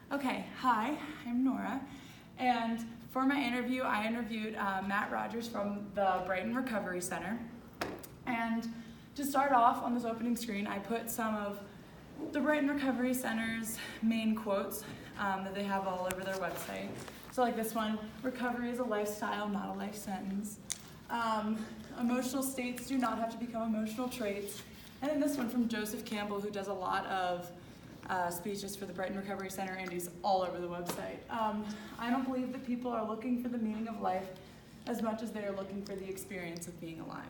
Okay, hi, I'm Nora, and for my interview, I interviewed Matt Rogers from the Brighton Recovery Center. And to start off on this opening screen, I put some of the Brighton Recovery Center's main quotes that they have all over their website. So like this one, recovery is a lifestyle, not a life sentence. Emotional states do not have to become emotional traits. And then this one from Joseph Campbell, who does a lot of speeches for the Brighton Recovery Center, and he's all over the website. I don't believe that people are looking for the meaning of life as much as they are looking for the experience of being alive,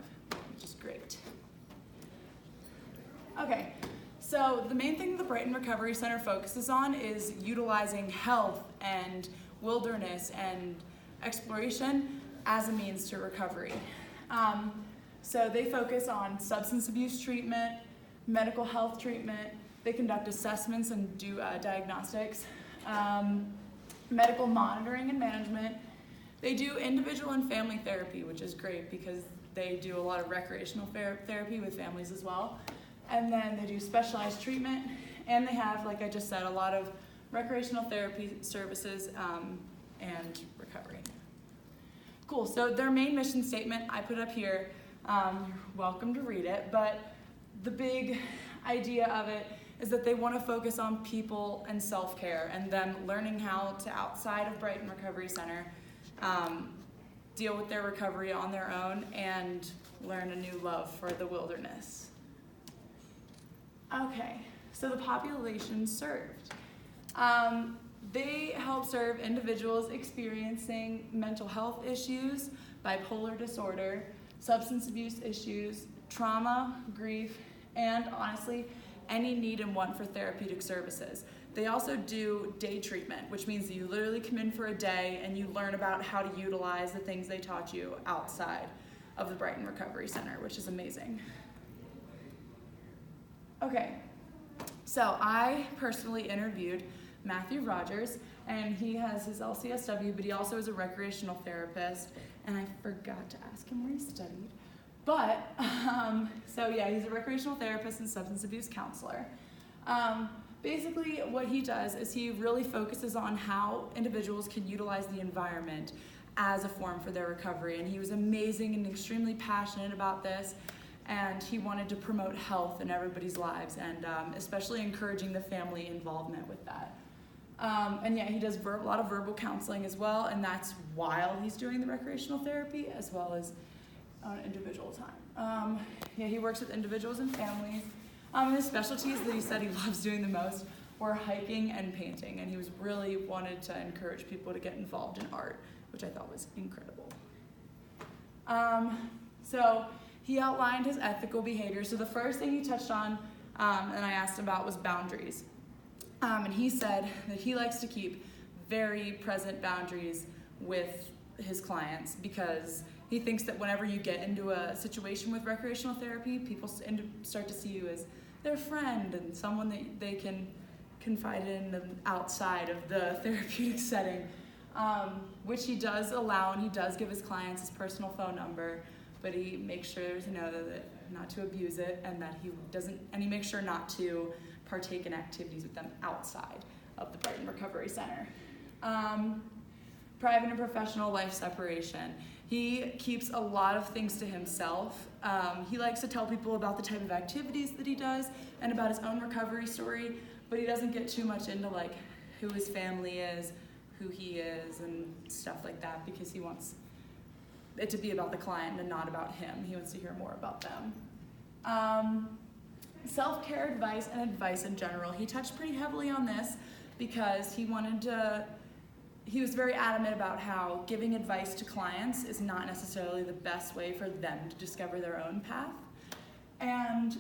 which is great. Okay, so the main thing the Brighton Recovery Center focuses on is utilizing health and wilderness and exploration as a means to recovery. So they focus on substance abuse treatment, medical health treatment. They conduct assessments and do diagnostics, medical monitoring and management. They do individual and family therapy, which is great because they do a lot of recreational therapy with families as well. And then they do specialized treatment, and they have, like I just said, a lot of recreational therapy services and recovery. Cool, so their main mission statement, I put up here. You're welcome to read it, but the big idea of it is that they want to focus on people and self-care and them learning how to, outside of Brighton Recovery Center, deal with their recovery on their own and learn a new love for the wilderness. Okay, so the population served. They help serve individuals experiencing mental health issues, bipolar disorder, substance abuse issues, trauma, grief, and honestly, any need and want for therapeutic services. They also do day treatment, which means that you literally come in for a day and you learn about how to utilize the things they taught you outside of the Brighton Recovery Center, which is amazing. Okay, so I personally interviewed Matthew Rogers, and he has his LCSW, but he also is a recreational therapist, and I forgot to ask him where he studied. But, so yeah, he's a recreational therapist and substance abuse counselor. Basically, what he does is he really focuses on how individuals can utilize the environment as a form for their recovery. And he was amazing and extremely passionate about this. And he wanted to promote health in everybody's lives and especially encouraging the family involvement with that. And yeah, he does a lot of verbal counseling as well, and that's while he's doing the recreational therapy as well as on individual time. Yeah, he works with individuals and families. His specialties that he said he loves doing the most were hiking and painting, and he was really wanted to encourage people to get involved in art, which I thought was incredible. So he outlined his ethical behavior. So the first thing he touched on, and I asked him about, was boundaries. And he said that he likes to keep very present boundaries with his clients because he thinks that whenever you get into a situation with recreational therapy, people start to see you as their friend and someone that they can confide in outside of the therapeutic setting, which he does allow, and he does give his clients his personal phone number, but he makes sure to know that not to abuse it, and that he makes sure not to partake in activities with them outside of the Brighton Recovery Center. Private and professional life separation. He keeps a lot of things to himself. He likes to tell people about the type of activities that he does and about his own recovery story, but he doesn't get too much into like who his family is, who he is, and stuff like that because he wants it to be about the client and not about him. He wants to hear more about them. Self-care advice and advice in general. He touched pretty heavily on this because he was very adamant about how giving advice to clients is not necessarily the best way for them to discover their own path. And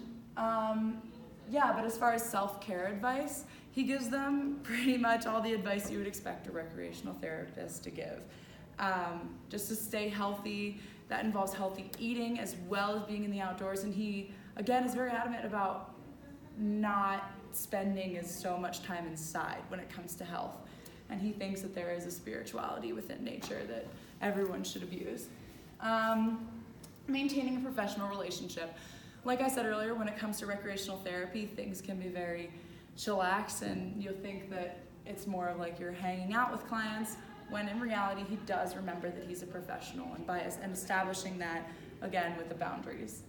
yeah, but as far as self-care advice, he gives them pretty much all the advice you would expect a recreational therapist to give. Just to stay healthy, that involves healthy eating as well as being in the outdoors. And he, again, is very adamant about not spending so much time inside when it comes to health. And he thinks that there is a spirituality within nature that everyone should abuse. Maintaining a professional relationship. Like I said earlier, when it comes to recreational therapy, things can be very chillax, and you'll think that it's more of like you're hanging out with clients, when in reality he does remember that he's a professional, and establishing that again with the boundaries.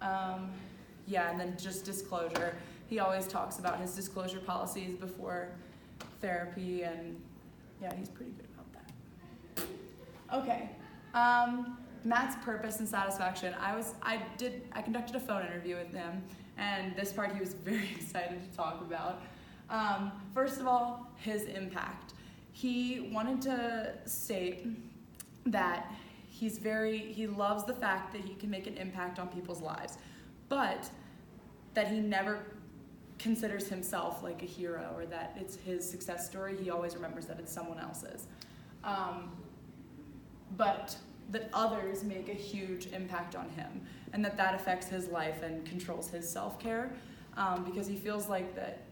Yeah, and then just disclosure. He always talks about his disclosure policies before therapy, and yeah, he's pretty good about that. Okay, Matt's purpose and satisfaction. I conducted a phone interview with him, and this part he was very excited to talk about. First of all, his impact. He wanted to state that he loves the fact that he can make an impact on people's lives, but that he never considers himself like a hero or that it's his success story. He always remembers that it's someone else's. But that others make a huge impact on him, and that affects his life and controls his self-care, because he feels like that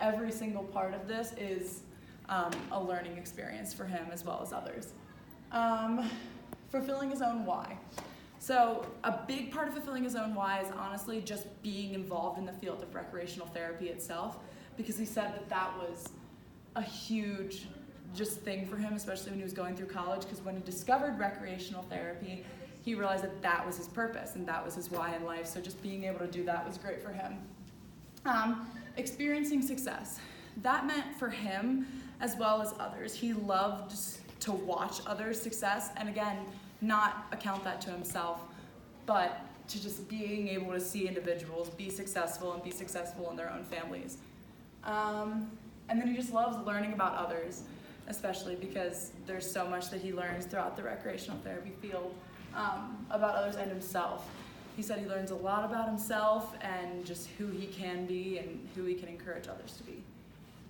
every single part of this is a learning experience for him as well as others. Fulfilling his own why. So a big part of fulfilling his own why is honestly just being involved in the field of recreational therapy itself, because he said that was a huge just thing for him, especially when he was going through college, because when he discovered recreational therapy, he realized that was his purpose and that was his why in life. So just being able to do that was great for him. Experiencing success. That meant for him, as well as others, he loved to watch others' success, and again, not account that to himself, but to just being able to see individuals be successful and be successful in their own families. And then he just loves learning about others, especially because there's so much that he learns throughout the recreational therapy field about others and himself. He said he learns a lot about himself and just who he can be and who he can encourage others to be.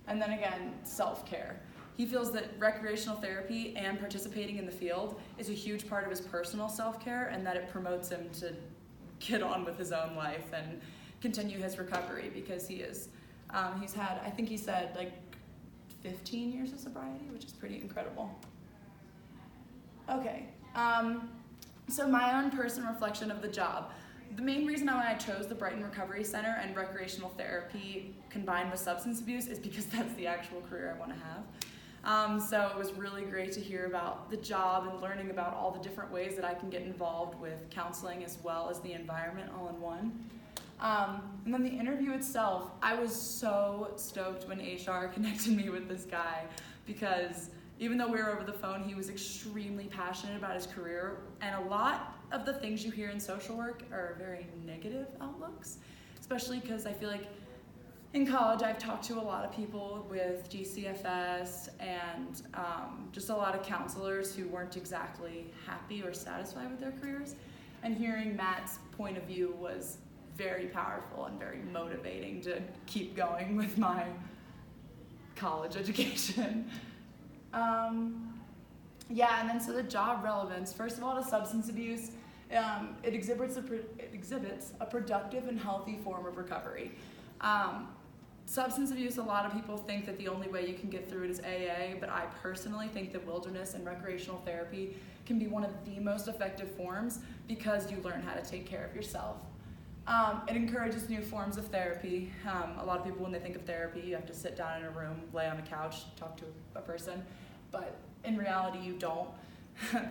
And then again, self-care. He feels that recreational therapy and participating in the field is a huge part of his personal self-care, and that it promotes him to get on with his own life and continue his recovery, because he's had, I think he said, like 15 years of sobriety, which is pretty incredible. Okay, so my own personal reflection of the job. The main reason why I chose the Brighton Recovery Center and recreational therapy combined with substance abuse is because that's the actual career I want to have. So it was really great to hear about the job and learning about all the different ways that I can get involved with counseling as well as the environment all in one. And then the interview itself, I was so stoked when HR connected me with this guy, because even though we were over the phone, he was extremely passionate about his career, and a lot of the things you hear in social work are very negative outlooks, especially because I feel like in college I've talked to a lot of people with GCFS and just a lot of counselors who weren't exactly happy or satisfied with their careers, and hearing Matt's point of view was very powerful and very motivating to keep going with my college education. Yeah, and then so the job relevance. First of all, to substance abuse, it exhibits a productive and healthy form of recovery. Substance abuse, a lot of people think that the only way you can get through it is AA, but I personally think that wilderness and recreational therapy can be one of the most effective forms, because you learn how to take care of yourself. It encourages new forms of therapy. A lot of people, when they think of therapy, you have to sit down in a room, lay on a couch, talk to a person, but in reality you don't.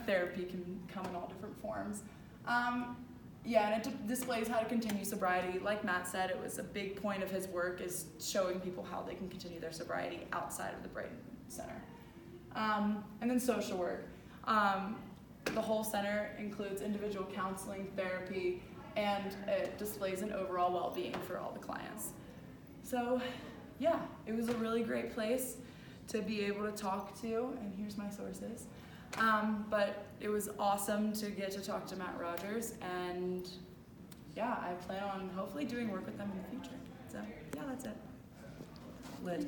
Therapy can come in all different forms. Yeah, and it displays how to continue sobriety. Like Matt said, it was a big point of his work is showing people how they can continue their sobriety outside of the Brighton Center. And then social work. The whole center includes individual counseling, therapy, and it displays an overall well-being for all the clients. So yeah, it was a really great place to be able to talk to, and here's my sources. But it was awesome to get to talk to Matt Rogers, and yeah, I plan on hopefully doing work with them in the future. So yeah, that's it. Lit.